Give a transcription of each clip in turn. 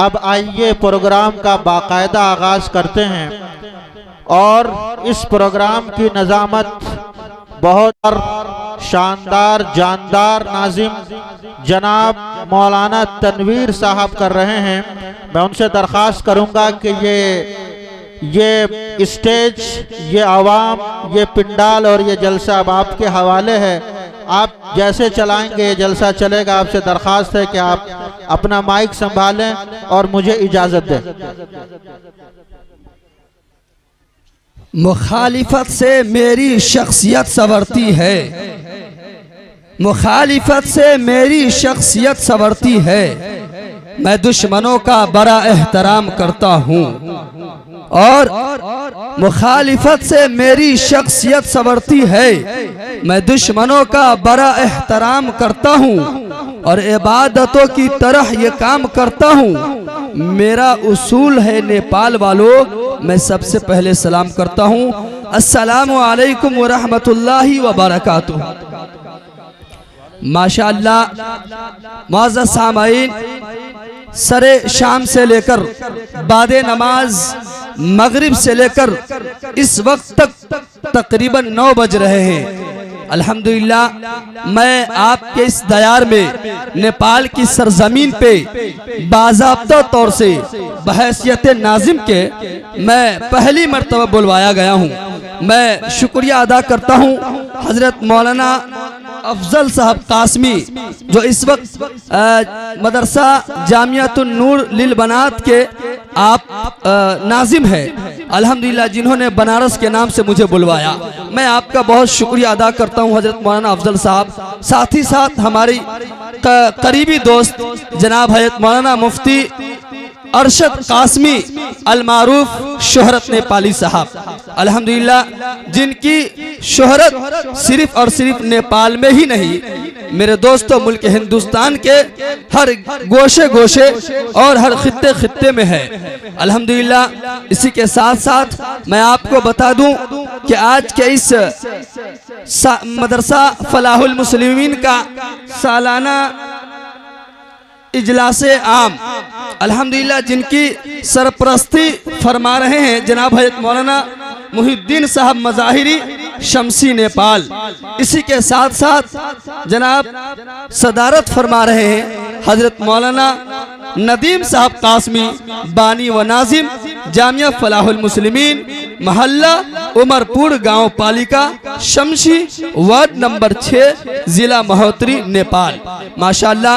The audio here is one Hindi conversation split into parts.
अब आइए प्रोग्राम का बाकायदा आगाज करते हैं। और इस प्रोग्राम की नज़ामत बहुत शानदार जानदार नाजिम जनाब मौलाना तनवीर साहब कर रहे हैं। मैं उनसे दरख्वास्त करूंगा कि ये स्टेज, ये आवाम, ये पिंडाल और ये जलसा अब आपके हवाले है। आप जैसे चलाएंगे ये जलसा चलेगा। आपसे दरख्वास्त है कि आप अपना माइक संभालें और मुझे इजाज़त दें। मुखालिफत से मेरी शख्सियत संवरती है, मुखालिफत से मेरी शख्सियत संवरती है। मैं दुश्मनों का बड़ा एहतराम करता हूँ और मुखालिफत से मेरी शख्सियत संवरती है। मैं दुश्मनों का बड़ा एहतराम करता हूँ और इबादतों की तरह ये काम करता हूँ। मेरा उसूल है नेपाल वालों, मैं सबसे पहले सलाम करता हूँ। अस्सलामु अलैकुम व रहमतुल्लाहि व बरकातुहू। माशाअल्लाह मुअज़्ज़ज़ सामईन, सरे शाम से लेकर बादे नमाज मगरिब से लेकर इस वक्त तक तकरीबन 9 बज रहे हैं। अल्हम्दुलिल्लाह मैं आपके इस दयार में नेपाल की सरजमीन पे बाज़ाब्ता तौर से बहैसियत नाजिम के मैं पहली मर्तबा बुलवाया गया हूँ। मैं शुक्रिया अदा करता हूँ हजरत मौलाना अफजल साहब कासमी, जो इस वक्त मदरसा जामियातुन नूर लिल बनात के आप नाजिम है अल्हम्दुलिल्लाह, जिन्होंने बनारस के नाम से मुझे बुलवाया। मैं आपका बहुत शुक्रिया अदा करता हूं हजरत मौलाना अफजल साहब। साथ ही साथ हमारी करीबी दोस्त जनाब हजरत मौलाना मुफ्ती अरशद कासमी अलमारूफ शोहरत नेपाली साहब, अल्हम्दुलिल्लाह, जिनकी शोहरत सिर्फ और सिर्फ नेपाल में ही नहीं मेरे दोस्तों मुल्क हिंदुस्तान के हर गोशे गोशे और हर खित्ते खित्ते में है अल्हम्दुलिल्लाह। इसी के साथ साथ मैं आपको बता दूं कि आज के इस मदरसा फलाहुल मुस्लिमीन का सालाना इजलासे आम अल्हम्दुलिल्लाह, जिनकी सरपरस्ती फरमा रहे हैं जनाब हजरत मौलाना मुहिद्दीन साहब मज़ाहिरी शमसी नेपाल। इसी के साथ साथ जनाब सदारत फरमा रहे हैं हजरत मौलाना नदीम साहब कासमी बानी व नाजिम जामिया फलाहुल मुस्लिमीन महल्ला उमरपुर गांव पालिका शमशी वार्ड नंबर 6 जिला महोत्तरी नेपाल। माशाअल्लाह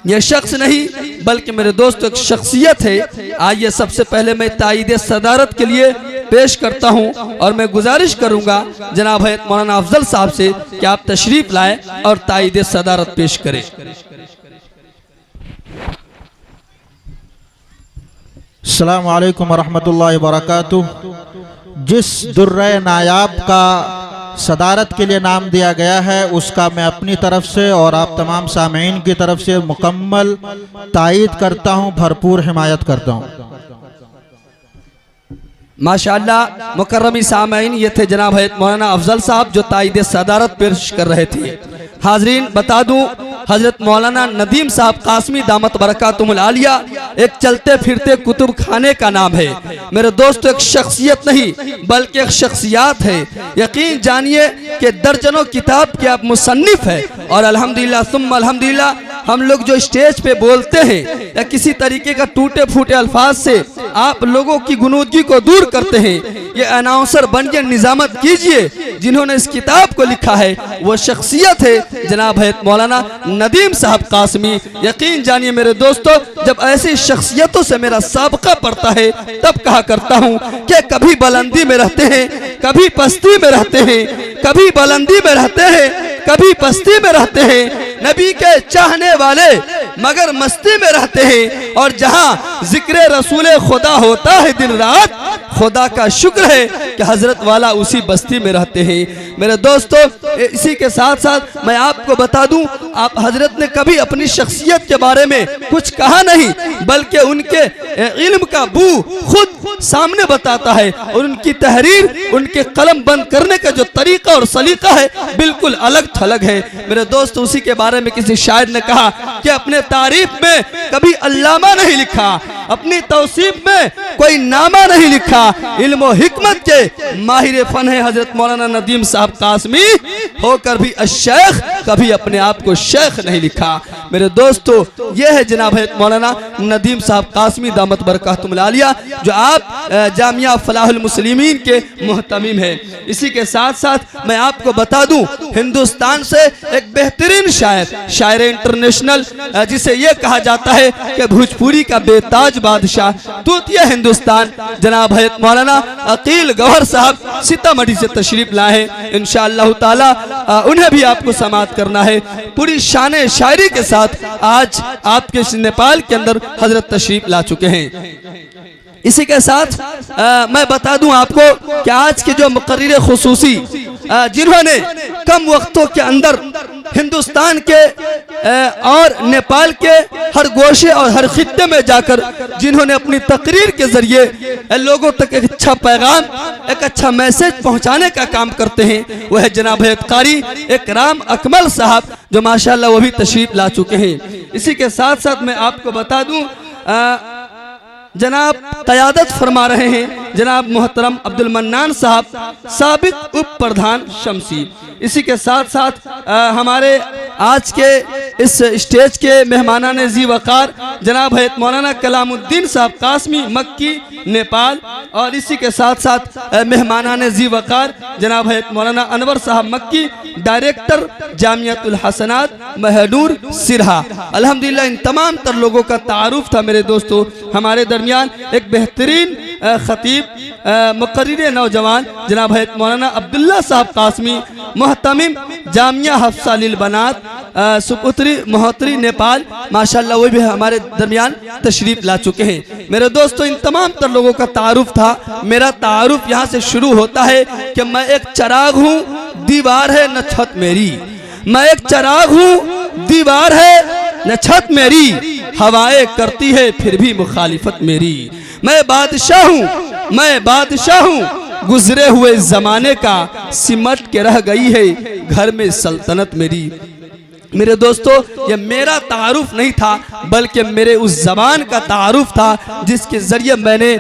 यह शख्स नहीं बल्कि मेरे दोस्त एक शख्सियत है। आइए सबसे पहले मैं ताईद सदारत के लिए पेश करता हूं और मैं गुजारिश करूंगा जनाब हजरत मौलाना अफजल साहब से कि आप तशरीफ लाएं और ताईद सदारत पेश करें। अस्सलामु अलैकुम वरहमतुल्लाहि वबरकातुहू। जिस दुर्रे नायाब का सदारत के लिए नाम दिया गया है उसका मैं अपनी तरफ से और आप तमाम सामीन की तरफ से मुकम्मल तायीद करता हूं, भरपूर हिमायत करता हूं। माशाअल्लाह मुकर्रमी सामीन, ये थे जनाब हजरत मौलाना अफजल साहब जो तायीद सदारत पेश कर रहे थे। हाजरीन बता दूं हजरत मौलाना नदीम साहब कासमी दामत बरकातुहुल आलिया एक चलते फिरते कुतुब खाने का नाम है। मेरे दोस्त एक शख्सियत नहीं बल्कि एक शख्सियात है। यकीन जानिए कि दर्जनों किताब के आप मुसन्निफ है और अल्हम्दुलिल्लाह सुम्मा अल्हम्दुलिल्लाह हम लोग जो स्टेज पे बोलते हैं या किसी तरीके का टूटे फूटे अल्फाज से आप लोगों की गुनूदगी को दूर करते हैं, ये अनाउंसर बनिए, निजामत कीजिए। जिन्होंने इस किताब को लिखा है वो शख्सियत है जनाब हजरत मौलाना नदीम साहब कासमी। यकीन जानिए मेरे दोस्तों, जब ऐसी शख्सियतों से मेरा साबका पड़ता है तब कहा करता हूँ कि कभी बुलंदी में रहते हैं, कभी पस्ती में रहते हैं, कभी बुलंदी में रहते हैं, कभी पस्ती में रहते हैं। नबी के चाहने वाले मगर मस्ती में रहते हैं और जहाँ जिक्र रसूल खुदा होता है दिन रात, खुदा का शुक्र है कि हजरत वाला उसी बस्ती में रहते हैं। मेरे दोस्तों इसी के साथ साथ मैं आपको बता दूं, आप हजरत ने कभी अपनी शख्सियत के बारे में कुछ कहा नहीं बल्कि उनके इल्म का बू खुद सामने बताता है और उनकी तहरीर, उनके कलम बंद करने का जो तरीका और सलीका है बिल्कुल अलग थलग है। मेरे दोस्त उसी के बारे में किसी शायर ने कहा कि अपने तारीफ में कभी अल्लामा नामा नहीं लिखा, अपनी तौसीफ में कोई नामा नहीं लिखा। इल्म और हिकमत के माहिर फन है हजरत मौलाना नदीम साहब कासमी, होकर भी अशेख कभी अपने आप को शेख नहीं लिखा। मेरे दोस्तों, यह है जनाब मौलाना नदीम साहब कासमी दामत बरकातुहुल आलिया, जो आप जामिया फलाहुल मुस्लिमीन के मुहतमिम है। इसी के साथ साथ मैं आपको बता दूं, हिंदुस्तान से एक बेहतरीन शायर इंटरनेशनल, जिसे यह कहा जाता है कि भोजपुरी का बेताज बादशाह तूतिया हिंदुस्तान, जनाब मौलाना अकील गौहर साहब सीतामढ़ी से तशरीफ लाए हैं। इंशाअल्लाह ताला उन्हें भी आपको समाअत करना है। पूरी शान शायरी के साथ आज आपके नेपाल के अंदर हजरत तशरीफ ला चुके हैं। इसी के साथ मैं बता दूं आपको कि आज के जो मुकर्रिर खुसूसी जिन्होंने कम वक्तों के अंदर हिंदुस्तान के और नेपाल के हर गोशे और हर खित्ते में जाकर जिन्होंने अपनी तकरीर के जरिए लोगों तक एक अच्छा पैगाम, एक अच्छा मैसेज पहुंचाने का काम करते हैं, वह है जनाब कारी इकराम अकमल साहब, जो माशाल्लाह वो भी तशरीफ ला चुके हैं। इसी के साथ साथ मैं आपको बता दूं, जनाब क़यादत फरमा रहे हैं जनाब मोहतरम अब्दुल मन्नान साहब, साबिक उप प्रधान शमसी। इसी के साथ साथ हमारे आज के इस स्टेज के मेहमानाने जी वकार जनाब हैत मौलाना कलामुद्दीन साहब कासमी मक्की नेपाल, और इसी के साथ साथ मेहमानाने जी वकार जनाब हैत मौलाना अनवर साहब मक्की, डायरेक्टर जामियातुल हसनात महडूर सिरहा। अल्हम्दुलिल्लाह इन तमाम तर लोगों का तारुफ था मेरे दोस्तों। हमारे दरमियान एक बेहतरीन खतीब मुकर्रिर नौजवान जनाब हैत मौलाना अब्दुल्ला साहब कासमी, मोहतमिम जामिया हफ्सा लिल बनात सुपुत्री महोत्री नेपाल, माशाल्लाह वो भी हमारे दरमियान तशरीफ ला चुके हैं। मेरे दोस्तों, इन तमाम तर लोगों का तारुफ था। मेरा तारुफ यहाँ से शुरू होता है कि मैं एक चराग हूँ, दीवार है न छत मेरी। मैं एक चराग हूँ, दीवार है न छत मेरी, हवाएं करती है फिर भी मुखालिफत मेरी। मैं बादशाह हूँ, मैं बादशाह हूँ, गुजरे हुए जमाने का, सिमट के रह गई है घर में सल्तनत मेरी। मेरे दोस्तों, ये मेरा तारुफ नहीं था, बल्कि मेरे उस जबान का तारुफ था जिसके जरिए मैंने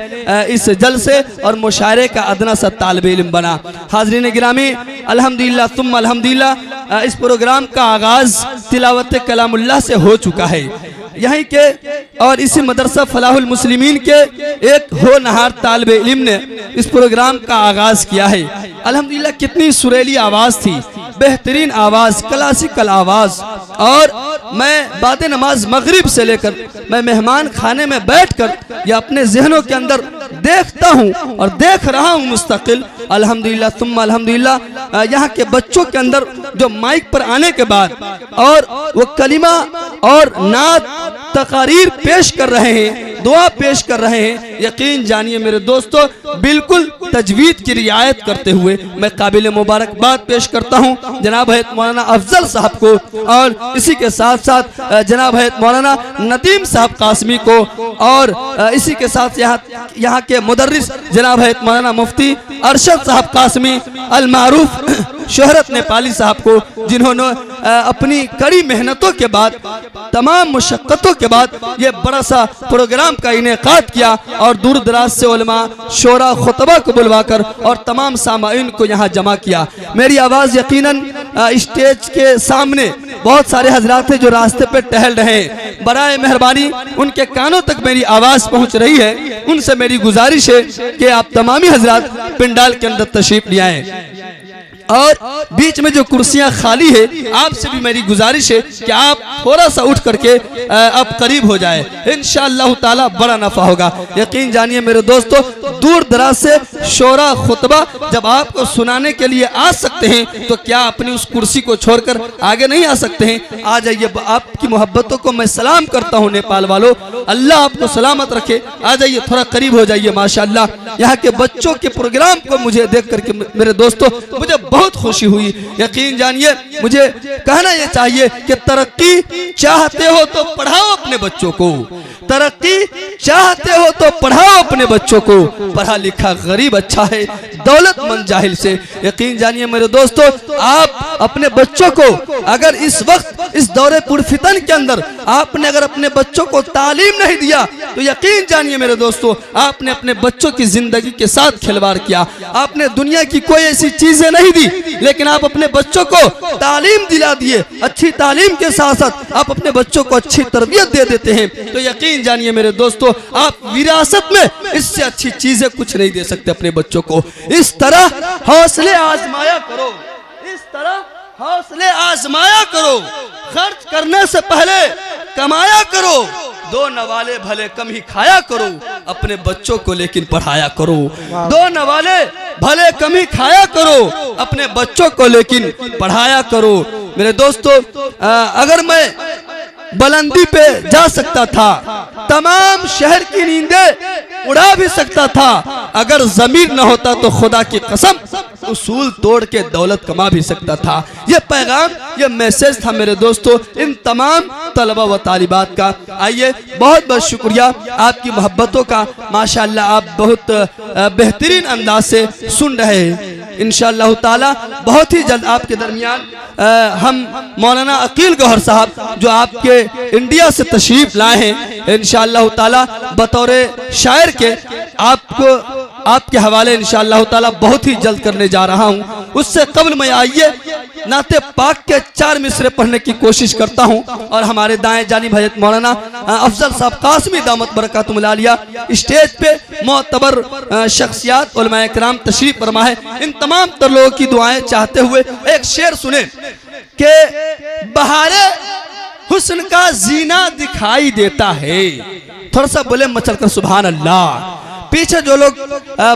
इस जलसे और मुशायरे का अदना सा तालिब इल्म बना। हाज़रीन गिरामी, अल्हम्दुलिल्लाह तुम अल्हम्दुलिल्लाह इस प्रोग्राम का आगाज तिलावत कलामुल्लाह से हो चुका है। यहीं के और इसी मदरसा फलाहुल मुस्लिमीन के एक होनहार तालिब इल्म ने इस प्रोग्राम का आगाज किया है। अल्हम्दुलिल्लाह कितनी सुरीली आवाज थी, बेहतरीन आवाज, क्लासिकल आवाज। और मैं बाद नमाज मगरिब से लेकर मैं मेहमान खाने में बैठकर या अपने जहनों के अंदर देखता हूँ और देख रहा हूँ मुस्तकिल। अल्हम्दुलिल्लाह तुम अल्हम्दुलिल्लाह यहाँ के बच्चों के अंदर जो माइक पर आने के बाद और वो कलिमा और नात तकारीर पेश कर रहे हैं, दुआ पेश कर रहे हैं, यकीन जानिए मेरे दोस्तों, बिल्कुल तजवीद की रियायत करते हुए मैं काबिल मुबारकबाद पेश करता हूँ जनाब हैत मौलाना अफजल साहब को, और इसी के साथ साथ जनाब हैत मौलाना नदीम साहब कासमी को, और इसी के साथ यहाँ के मुदर्रिस जनाब हैत मौलाना मुफ्ती अरशद साहब कासमी अल मारूफ शोहरत नेपाली साहब को, जिन्होंने अपनी कड़ी मेहनतों के बाद, तमाम मुशक्क़तों के बाद ये बड़ा सा प्रोग्राम का इनेकाद किया और दूर दराज से उलमा शोरा खुतबा को बुलवाकर और तमाम सामाईन को यहाँ जमा किया। मेरी आवाज़ यकीनन स्टेज के सामने बहुत सारे हजरात हैं जो रास्ते पे टहल रहे हैं, बराए मेहरबानी उनके कानों तक मेरी आवाज़ पहुँच रही है। उनसे मेरी गुजारिश है कि आप तमामी हजरात पिंडाल के अंदर तशरीफ ले आए, और बीच में जो कुर्सियां खाली है आपसे भी मेरी गुजारिश है कि आप थोड़ा सा उठ करके अब करीब हो जाए, इंशाअल्लाह ताला बड़ा नफा होगा। यकीन जानिए मेरे दोस्तों, दूर दराज से शोरा खुतबा जब आपको सुनाने के लिए आ सकते हैं तो क्या अपनी उस कुर्सी को छोड़कर आगे नहीं आ सकते हैं? आ जाइए, आपकी मोहब्बतों को मैं सलाम करता हूँ नेपाल वालों, अल्लाह आपको सलामत रखे। आ जाइए, थोड़ा करीब हो जाइए। माशाअल्लाह यहाँ के बच्चों के प्रोग्राम को मुझे देख करके मेरे दोस्तों मुझे बहुत खुशी हुई। यकीन जानिए मुझे कहना यह चाहिए कि तरक्की चाहते हो तो पढ़ाओ अपने बच्चों को, तरक्की चाहते हो तो पढ़ाओ अपने बच्चों को। पढ़ा लिखा गरीब अच्छा है, दौलतमंद जाहिल से। यकीन जानिए मेरे दोस्तों, आप अपने बच्चों को अगर इस वक्त इस दौरे पुरफितन के अंदर आपने अगर अपने बच्चों को तालीम नहीं दिया तो यकीन जानिए मेरे दोस्तों, आपने अपने बच्चों की जिंदगी के साथ खिलवाड़ किया। आपने दुनिया की कोई ऐसी चीजें नहीं दी, लेकिन आप अपने बच्चों को तालीम दिला दिए। अच्छी तालीम के साथ साथ आप अपने बच्चों को अच्छी तरबियत दे देते हैं तो यकीन जानिए मेरे दोस्तों, आप विरासत में इससे अच्छी चीजें कुछ नहीं दे सकते अपने बच्चों को। इस तरह हौसले आजमाया करो, इस तरह हौसले आजमाया करो। खर्च करने से पहले कमाया करो। दो नवाले भले कम ही खाया करो, अपने बच्चों को लेकिन पढ़ाया करो। दो नवाले भले कम ही खाया करो, अपने बच्चों को लेकिन पढ़ाया करो। मेरे दोस्तों, अगर मैं बुलंदी पे जा सकता था, तमाम शहर की नींदें उड़ा भी सकता था, अगर जमीर न होता तो खुदा की कसम उसूल तोड़ के दौलत कमा भी सकता था। ये पैगाम, ये मैसेज था मेरे दोस्तों इन तमाम तलबा व तालिबात का। आइए, बहुत बहुत शुक्रिया आपकी मोहब्बतों का। माशाअल्लाह आप बहुत बेहतरीन अंदाज से सुन रहे हैं। इंशाअल्लाह ताला बहुत ही जल्द आपके दरमियान हम मौलाना अकील गौहर साहब जो आपके इंडिया से तशरीफ लाए हैं, इंशाअल्लाह ताला बतौर शायर के आपको आपके हवाले इंशाअल्लाह ताला बहुत ही जल्द करने जा रहा हूं। उससे कबल मैं आइए नाते पाक के 4 मिसरे पढ़ने की कोशिश करता हूं और हमारे दाएं जानिब हज़रत मौलाना अफजल साहब कासमी दामत बरकातुहुल आलिया स्टेज पे मोतबर शख्सियात उलमाए किराम तशरीफ फरमा है। इन तमाम तर लोगों की दुआएं चाहते हुए एक शेर सुने कि बहारे हुस्न का जीना दिखाई देता है। थोड़ा सा बोले मचल कर सुभान अल्लाह। पीछे जो लोग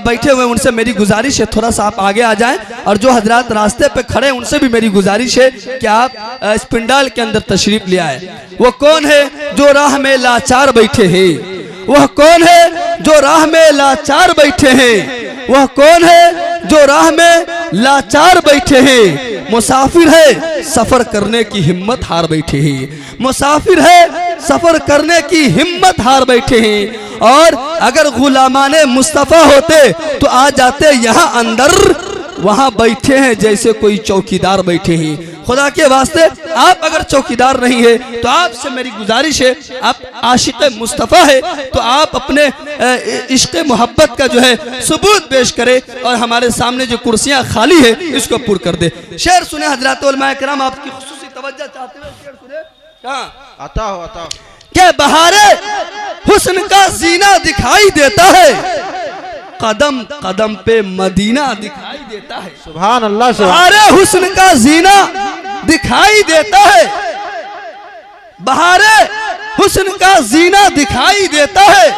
बैठे हुए उनसे मेरी गुजारिश है थोड़ा सा आप आगे आ जाएं, और जो हजरात रास्ते पे खड़े हैं उनसे भी मेरी गुजारिश है कि आप इस पिंडाल के अंदर तशरीफ ले आए। वो कौन है जो राह में लाचार बैठे हैं? वह कौन है जो राह में लाचार बैठे हैं? वह कौन है जो राह में लाचार बैठे हैं? मुसाफिर है सफर करने की हिम्मत हार बैठे हैं। मुसाफिर है सफर करने की हिम्मत हार बैठे हैं। और अगर गुलामाने मुस्तफा होते तो आ जाते यहाँ अंदर, वहां बैठे हैं जैसे कोई चौकीदार बैठे हैं। खुदा के वास्ते आप अगर चौकीदार नहीं है तो आपसे मेरी गुजारिश है, आप आशिक मुस्तफ़ा है तो आप अपने इश्क मोहब्बत का जो है सबूत पेश करें और हमारे सामने जो कुर्सियां खाली है इसको पूर कर दे। शेर सुने हजरात उलमाए किराम, आपकी खुसूसी तवज्जो चाहते हुए शेर सुने। कहाँ आता हो क्या बहारे हुस्न का जीना दिखाई देता है, कदम कदम पे मदीना दिखाई देता है। सुभान अल्लाह। बहारे हुस्न का जीना दिखाई देता है, बहारे हुस्न का जीना दिखाई देता है,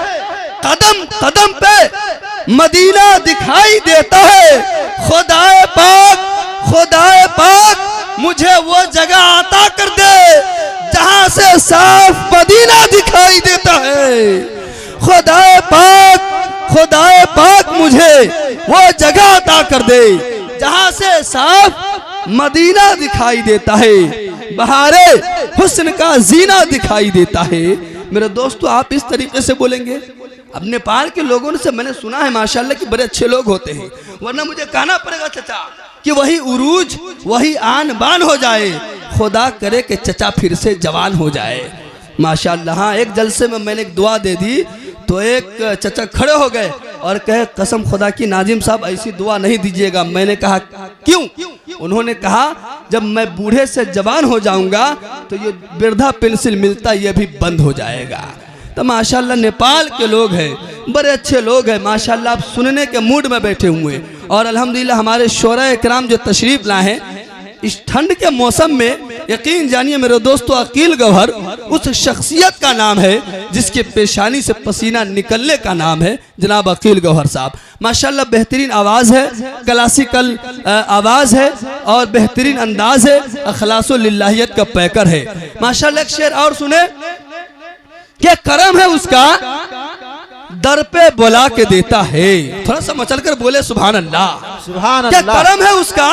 कदम कदम पे मदीना दिखाई देता है। खुदाए पाक मुझे वो जगह अता कर दे जहां से साफ मदीना दिखाई देता है। खुदाए पाक मुझे वो जगह अता कर दे जहां से साफ मदीना दिखाई देता है, बहारे हुस्न का जीना दिखाई देता है। मेरे दोस्तों, आप इस तरीके से बोलेंगे। अब नेपाल के लोगों से मैंने सुना है माशाल्लाह कि बड़े अच्छे लोग होते हैं, वरना मुझे कहना पड़ेगा चचा कि वही उरूज वही आन बान हो जाए। खुदा करे कि चचा फिर से जवान हो जाए। माशाल्लाह। हाँ, एक जलसे में मैंने एक दुआ दे दी तो एक चचा खड़े हो गए और कहे कसम खुदा की नाजिम साहब ऐसी दुआ नहीं दीजिएगा। मैंने कहा क्यों? उन्होंने कहा जब मैं बूढ़े से जवान हो जाऊंगा तो ये वृद्धा पेंसिल मिलता ये भी बंद हो जाएगा। तो माशाल्लाह नेपाल के लोग हैं, बड़े अच्छे लोग हैं माशाल्लाह। आप सुनने के मूड में बैठे हुए हैं और अल्हम्दुलिल्लाह हमारे शोरा इकराम जो तशरीफ लाए हैं इस ठंड के मौसम में, यकीन जानिए मेरे दोस्तों, अकील गौहर उस शख्सियत का नाम है जिसके पेशानी से पसीना निकलने का नाम है जनाब अकील गौहर साहब। माशाल्लाह बेहतरीन आवाज़ है, क्लासिकल आवाज़ है और बेहतरीन अंदाज है, अखलासो लिल्लाहियत का पैकर है माशाल्लाह। एक शेर और सुने, क्या करम है उसका दर पे बुला के देता है। थोड़ा सा मचल कर बोले सुभान अल्लाह। सुभान क्या अल्लाह। करम है उसका,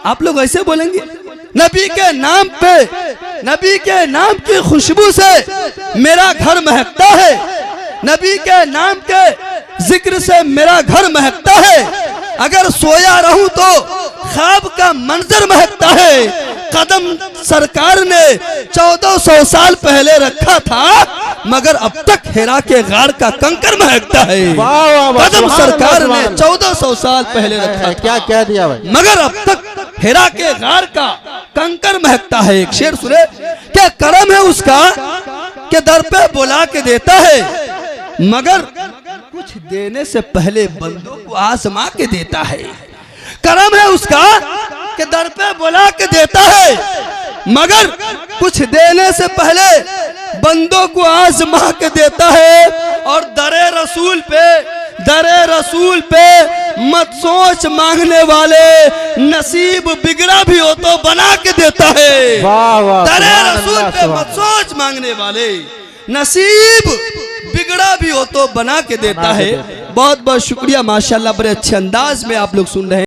आप लोग ऐसे बोलेंगे। नबी के नाम पे, नबी के नाम की खुशबू से मेरा घर महकता है, नबी के नाम के जिक्र से मेरा घर महकता है। अगर सोया रहूं तो ख्वाब का मंजर महकता है। कदम सरकार ने 1400 साल पहले रखा था, मगर अब तक हिरा के गार का कंकर महकता है। वाह वाह वाह, कदम सुभान सरकार अल्लाह, ने सुभान 1400 साल पहले रखा था, क्या कह दिया भाई। मगर अब तक हिरा के गार का कंकर महकता है। एक शेर सुने, क्या करम है उसका कि दर पे बुला के देता है, मगर कुछ देने से पहले बंदों को आजमा के देता है। करम है उसका कि दर पे बुला के देता है, मगर कुछ देने से पहले बंदों को आजमा के देता है। और दरे रसूल पे मत सोच मांगने वाले, नसीब बिगड़ा भी हो तो बना के देता है। वाह वाह, दरे सुभान रसूल अल्लाह, पे सुभान मत सोच मांगने वाले, नसीब बिगड़ा भी हो तो बना के देता है। बहुत बहुत शुक्रिया, माशाल्लाह, बड़े अच्छे अंदाज में आप लोग सुन रहे हैं।